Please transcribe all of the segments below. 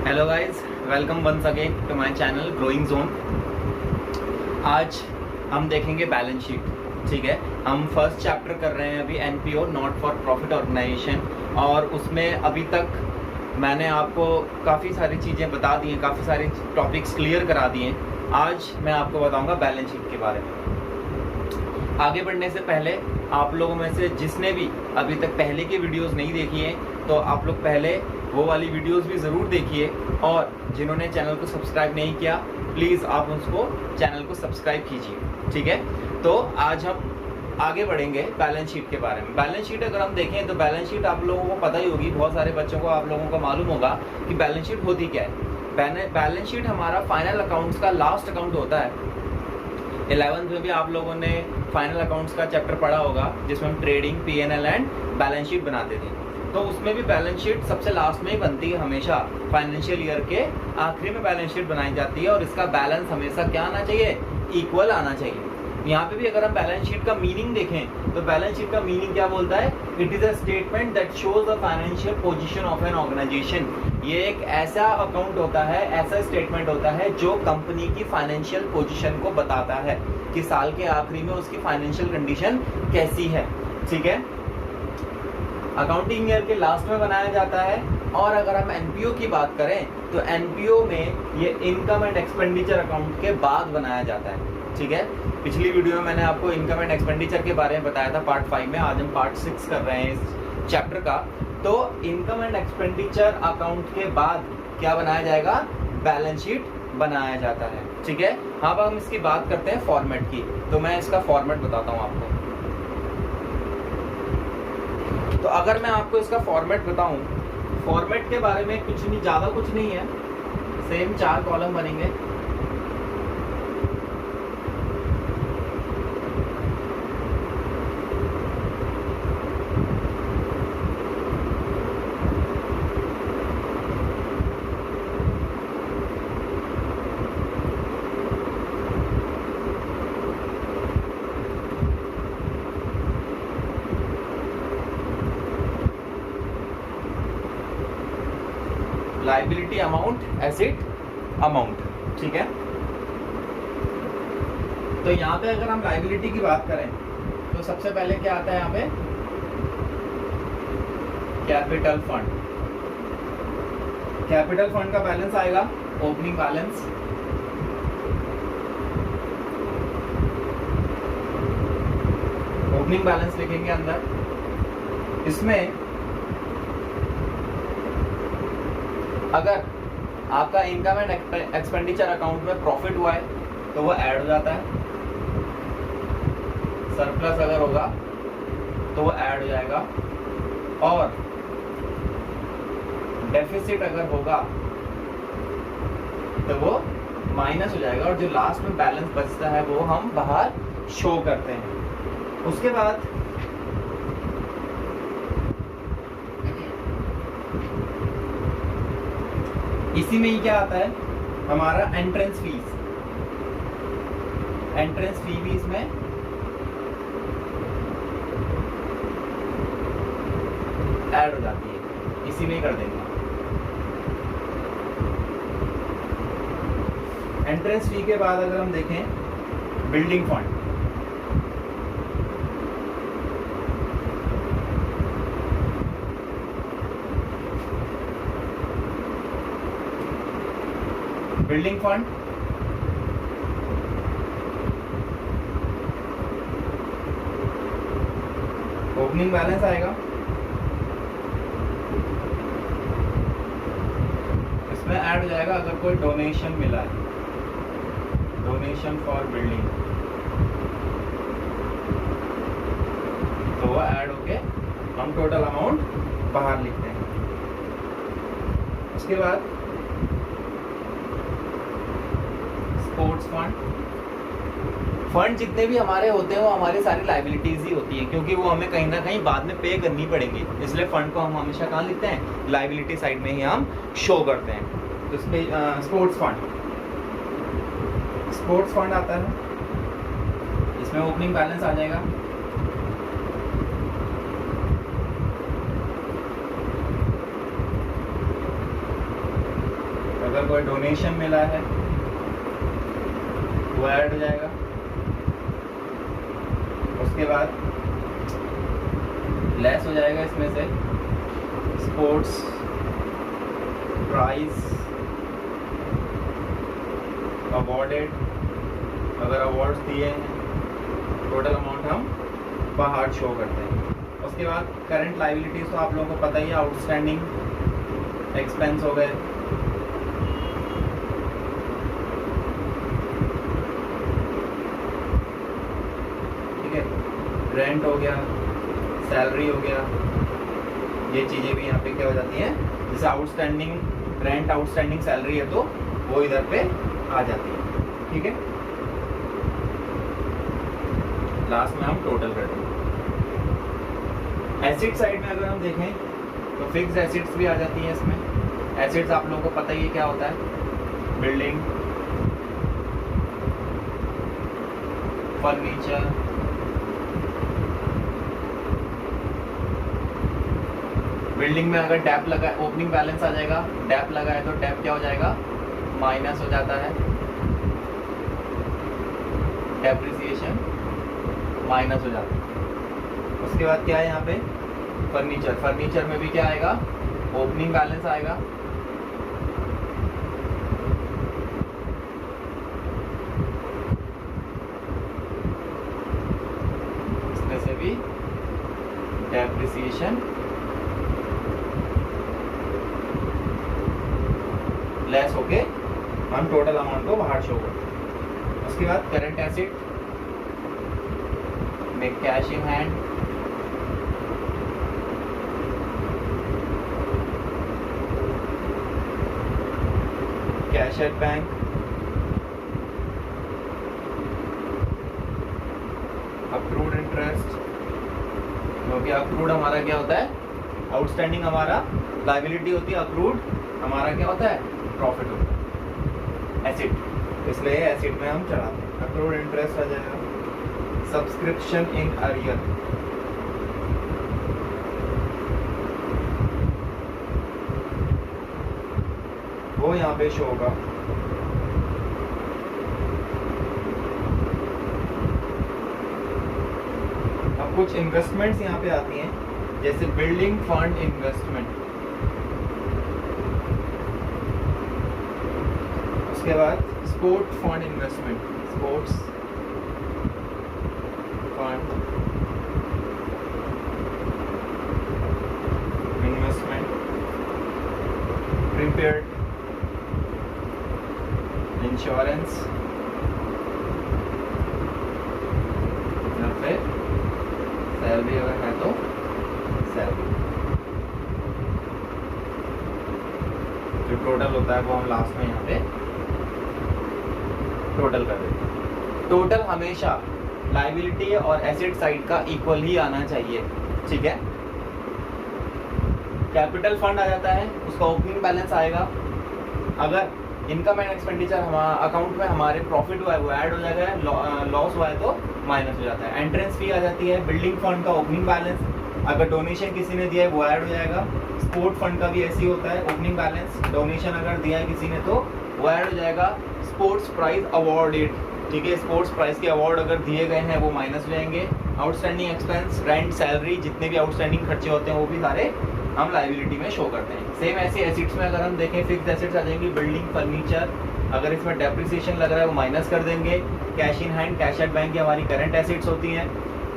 Hello guys, welcome once again to my channel growing zone. आज हम देखेंगे balance sheet. ठीक है, हम फर्स्ट चैप्टर कर रहे हैं अभी, NPO not for profit organisation, और उसमें अभी तक मैंने आपको काफ़ी सारी चीज़ें बता दी हैं, काफ़ी सारे टॉपिक्स क्लियर करा दिए हैं। आज मैं आपको बताऊंगा बैलेंस शीट के बारे में। आगे बढ़ने से पहले आप लोगों में से जिसने भी अभी तक पहले की वीडियोस नहीं देखी हैं, तो आप लोग पहले वो वाली वीडियोस भी ज़रूर देखिए, और जिन्होंने चैनल को सब्सक्राइब नहीं किया प्लीज़ आप उसको चैनल को सब्सक्राइब कीजिए। ठीक है, तो आज हम आगे बढ़ेंगे बैलेंस शीट के बारे में। बैलेंस शीट अगर हम देखें तो बैलेंस शीट आप लोगों को पता ही होगी, बहुत सारे बच्चों को, आप लोगों को मालूम होगा कि बैलेंस शीट होती क्या है। बैलेंस शीट हमारा फाइनल अकाउंट्स का लास्ट अकाउंट होता है। 11th में भी आप लोगों ने फाइनल अकाउंट्स का चैप्टर पढ़ा होगा, जिसमें हम trading, PNL and balance sheet बनाते थे। तो उसमें भी बैलेंस शीट सबसे लास्ट में ही बनती है, हमेशा फाइनेंशियल ईयर के आखिरी में बैलेंस शीट बनाई जाती है, और इसका बैलेंस हमेशा क्या आना चाहिए, इक्वल आना चाहिए। यहाँ पे भी अगर हम बैलेंस शीट का मीनिंग देखें तो बैलेंस शीट का मीनिंग क्या बोलता है, it is a statement that shows the financial position of an organisation. ये एक ऐसा अकाउंट होता है, ऐसा स्टेटमेंट होता है जो कंपनी की फाइनेंशियल पोजीशन को बताता है कि साल के आखिरी में उसकी फाइनेंशियल कंडीशन कैसी है। ठीक है, अकाउंटिंग ईयर के लास्ट में बनाया जाता है। और अगर हम एनपीओ की बात करें तो एनपीओ में ये इनकम एंड एक्सपेंडिचर अकाउंट के बाद बनाया जाता है। ठीक है, पिछली वीडियो में मैंने आपको इनकम एंड एक्सपेंडिचर के बारे में बताया था पार्ट 5 में, आज हम पार्ट 6 कर रहे हैं इस चैप्टर का। तो इनकम एंड एक्सपेंडिचर अकाउंट के बाद क्या बनाया जाएगा, बैलेंस शीट बनाया जाता है। ठीक है, अब हम इसकी बात करते हैं फॉर्मेट की। तो मैं इसका फॉर्मेट बताता हूँ आपको। तो अगर मैं आपको इसका फॉर्मेट बताऊं, फॉर्मेट के बारे में कुछ नहीं, ज़्यादा कुछ नहीं है, सेम 4 कॉलम बनेंगे। Liability amount, asset amount. ठीक है, तो यहाँ पे अगर हम लाइबिलिटी की बात करें तो सबसे पहले क्या आता है यहाँ पे, कैपिटल फंड। कैपिटल फंड का बैलेंस आएगा, ओपनिंग बैलेंस। ओपनिंग बैलेंस लिखेंगे अंदर। इसमें अगर आपका इनकम एंड एक्सपेंडिचर अकाउंट में प्रॉफिट हुआ है तो वो ऐड हो जाता है, सरप्लस अगर होगा तो वो ऐड हो जाएगा, और डेफिसिट अगर होगा तो वो माइनस हो जाएगा, और जो लास्ट में बैलेंस बचता है वो हम बाहर शो करते हैं। उसके बाद इसी में ही क्या आता है, हमारा एंट्रेंस फीस। एंट्रेंस फी भी इसमें ऐड हो जाती है, इसी में ही कर देंगे। एंट्रेंस फी के बाद अगर हम देखें, building fund. Building fund, opening balance आएगा, इसमें ऐड हो जाएगा अगर कोई डोनेशन मिला है, डोनेशन फॉर बिल्डिंग, तो वो ऐड होके हम टोटल अमाउंट बाहर लिखते हैं। उसके बाद स्पोर्ट्स फंड। फंड जितने भी हमारे होते हैं वो हमारी सारी लाइबिलिटीज ही होती है, क्योंकि वो हमें कहीं ना कहीं बाद में पे करनी पड़ेगी, इसलिए फंड को हम हमेशा कहाँ लिखते हैं, लाइबिलिटी साइड में ही हम शो करते हैं। तो इसमें स्पोर्ट्स फंड, स्पोर्ट्स फंड आता है, इसमें ओपनिंग बैलेंस आ जाएगा, अगर कोई डोनेशन मिला है वो ऐड हो जाएगा। उसके बाद लेस हो जाएगा इसमें से स्पोर्ट्स प्राइज अवॉर्डेड, अगर अवार्ड्स दिए हैं टोटल अमाउंट हम बाहर शो करते हैं। उसके बाद करंट लाइबिलिटीज तो आप लोगों को पता ही है, आउटस्टैंडिंग एक्सपेंस हो गए, ठीक है, रेंट हो गया, सैलरी हो गया, ये चीज़ें भी यहाँ पे क्या हो जाती हैं, जैसे आउटस्टैंडिंग रेंट आउटस्टैंडिंग सैलरी है तो वो इधर पे आ जाती है, ठीक है। लास्ट में हम टोटल कर देंगे। एसिड साइड में अगर हम देखें तो फिक्स एसिड्स भी आ जाती हैं इसमें। एसिड्स आप लोगों को पता ही है क्या होता है, बिल्डिंग, फर्नीचर, बिल्डिंग में अगर डैप लगा, ओपनिंग बैलेंस आ जाएगा, डैप लगा है तो डैप क्या हो जाएगा, माइनस हो जाता है, डेप्रिसिएशन माइनस हो जाता है। उसके बाद क्या है यहाँ पे, फर्नीचर, फर्नीचर में भी क्या आएगा, ओपनिंग बैलेंस आएगा, इसमें से भी डेप्रिसिएशन लेस होके हम टोटल अमाउंट को बाहर शो करते हैं। उसके बाद करंट एसिड में cash in hand, cash at bank, accrued interest, क्योंकि अक्रूड हमारा क्या होता है, आउटस्टैंडिंग हमारा लायबिलिटी होती है, अक्रूड हमारा क्या होता है, प्रॉफिट होता है, एसिड, इसलिए एसिड में हम चढ़ाते हैं। अक्रूड इंटरेस्ट आ जाएगा, सब्सक्रिप्शन इन अरियर, वो यहाँ पे शो होगा। अब कुछ इन्वेस्टमेंट्स यहाँ पे आती हैं, जैसे बिल्डिंग फंड इन्वेस्टमेंट, उसके बाद sport fund investment, sports fund investment, prepaid insurance, या फिर सैलरी अगर है तो सैलरी, जो टोटल होता है वो हम लास्ट में यहाँ पे टोटल कर देते हैं। टोटल हमेशा लायबिलिटी और एसेट साइड का इक्वल ही आना चाहिए, ठीक है। कैपिटल फंड आ जाता है, उसका ओपनिंग बैलेंस आएगा, अगर इनकम एंड एक्सपेंडिचर हमारा अकाउंट में हमारे प्रॉफिट हुआ है वो ऐड हो जाएगा, लॉस हुआ है तो माइनस हो जाता है। एंट्रेंस फी आ जाती है, बिल्डिंग फंड का ओपनिंग बैलेंस, अगर डोनेशन किसी ने दिया है वो ऐड हो जाएगा। स्पोर्ट फंड का भी ऐसे ही होता है, ओपनिंग बैलेंस, डोनेशन अगर दिया है किसी ने तो वो ऐड हो जाएगा। स्पोर्ट्स प्राइज अवॉर्डेड, ठीक है, स्पोर्ट्स प्राइज के अवार्ड अगर दिए गए हैं वो माइनस हो जाएंगे। आउटस्टैंडिंग एक्सपेंस, रेंट, सैलरी, जितने भी आउटस्टैंडिंग खर्चे होते हैं वो भी सारे हम लायबिलिटी में शो करते हैं। सेम ऐसे एसिड्स में अगर हम देखें, फिक्स एसिड्स आ जाएंगे, बिल्डिंग, फर्नीचर, अगर इसमें डेप्रिसिएशन लग रहा है वो माइनस कर देंगे। Cash in hand, cash at bank, ये हमारी करंट एसिड्स होती हैं।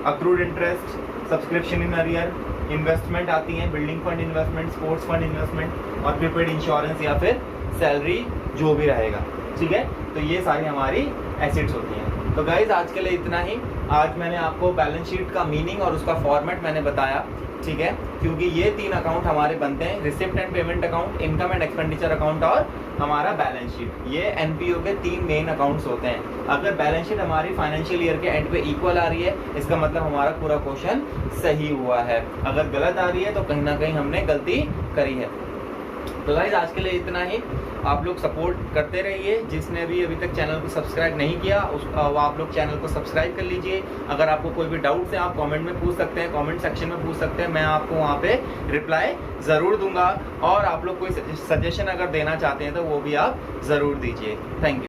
Accrued interest, subscription in arrear, investment आती हैं, building fund investment, sports fund investment और प्रीपेड इंश्योरेंस या फिर सैलरी जो भी रहेगा, ठीक है। तो ये सारी हमारी एसिड्स होती हैं। तो गाइज आज के लिए इतना ही। आज मैंने आपको बैलेंस शीट का मीनिंग और उसका फॉर्मेट मैंने बताया, ठीक है, क्योंकि ये 3 अकाउंट हमारे बनते हैं, receipt and payment account, income and expenditure account और हमारा बैलेंस शीट। ये एनपीओ के 3 मेन अकाउंट्स होते हैं। अगर बैलेंस शीट हमारी फाइनेंशियल ईयर के एंड पे इक्वल आ रही है, इसका मतलब हमारा पूरा क्वेश्चन सही हुआ है। अगर गलत आ रही है तो कहीं ना कहीं हमने गलती करी है। तो गाइस आज के लिए इतना ही। आप लोग सपोर्ट करते रहिए। जिसने भी अभी तक चैनल को सब्सक्राइब नहीं किया वो आप लोग चैनल को सब्सक्राइब कर लीजिए। अगर आपको कोई भी डाउट्स है आप कमेंट में पूछ सकते हैं, कमेंट सेक्शन में पूछ सकते हैं, मैं आपको वहाँ पे रिप्लाई ज़रूर दूंगा। और आप लोग कोई सजेशन अगर देना चाहते हैं तो वो भी आप ज़रूर दीजिए। Thank you.